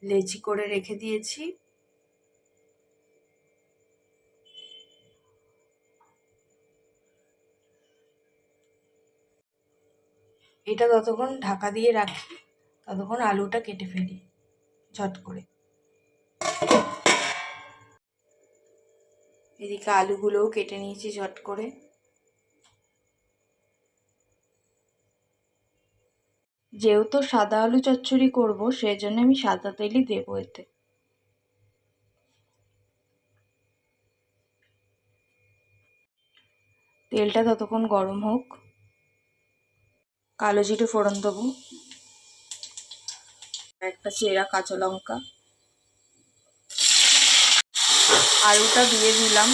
লেচি করে রেখে দিয়েছি। এটা ততক্ষণ ঢাকা দিয়ে রাখি, ততক্ষণ আলুটা কেটে ফেলি ঝট করে। এদিকে আলুগুলোও কেটে নিয়েছি ঝট করে। যেহেতু সাদা আলু চচ্চড়ি করব, সেই জন্য আমি সাদা তেলই দেবো এতে। তেলটা ততক্ষণ গরম হোক। কালো জিরে ফোড়ন দেবো, একটা চেরা কাঁচা লঙ্কা, আলুটা দিয়ে দিলাম।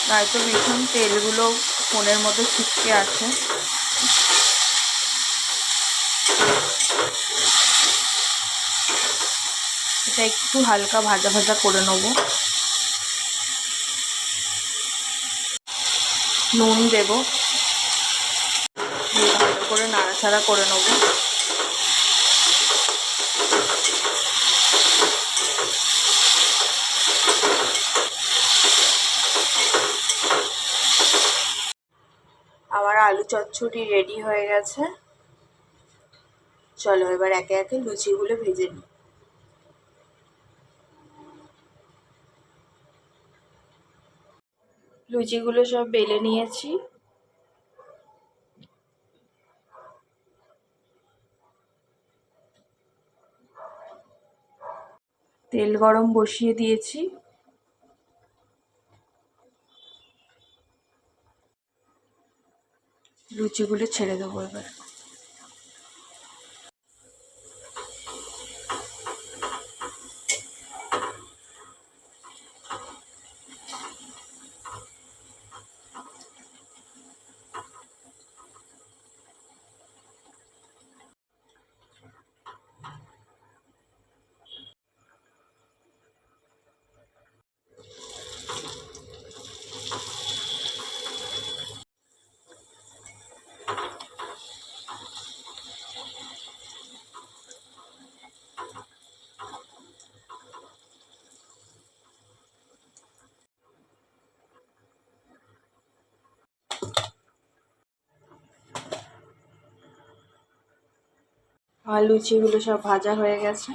নয়তো ভীষণ তেলগুলো ফোনের মধ্যে ছিটকে আছে। এটা একটু হালকা ভাজা ভাজা করে নেব। নুন দেব, দিয়ে ভালো করে নাড়াচাড়া করে নেব। আমার আলু চচ্চড়ি রেডি হয়ে গেছে। চলো এবার একে একে লুচিগুলো ভেজে নিই। লুচিগুলো সব বেলে নিয়েছি। তেল গরম বসিয়ে দিয়েছি। লুচিগুলো ছেড়ে দেবো এবার। আমার লুচিগুলো সব ভাজা হয়ে গেছে।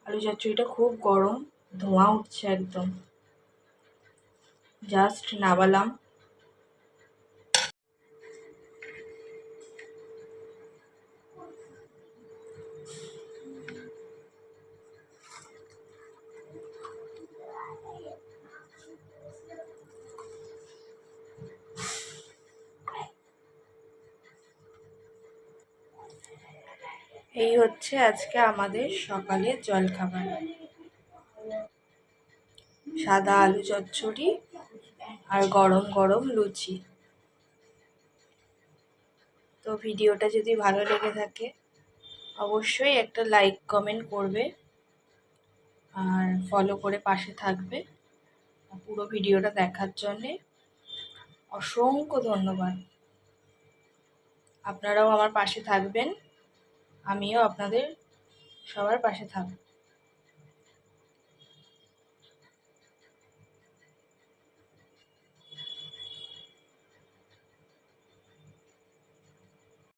আলু চচ্চড়িটা খুব গরম, ধোঁয়া উঠছে একদম। জাস্ট নামালাম। এই হচ্ছে আজকে আমাদের সকালের জলখাবার, সাদা আলু চচ্চড়ি আর গরম গরম লুচি। তো ভিডিওটা যদি ভালো লেগে থাকে অবশ্যই একটা লাইক কমেন্ট করবে আর ফলো করে পাশে থাকবে। পুরো ভিডিওটা দেখার জন্যে অসংখ্য ধন্যবাদ। আপনারাও আমার পাশে থাকবেন, আমিও আপনাদের সবার পাশে থাকব।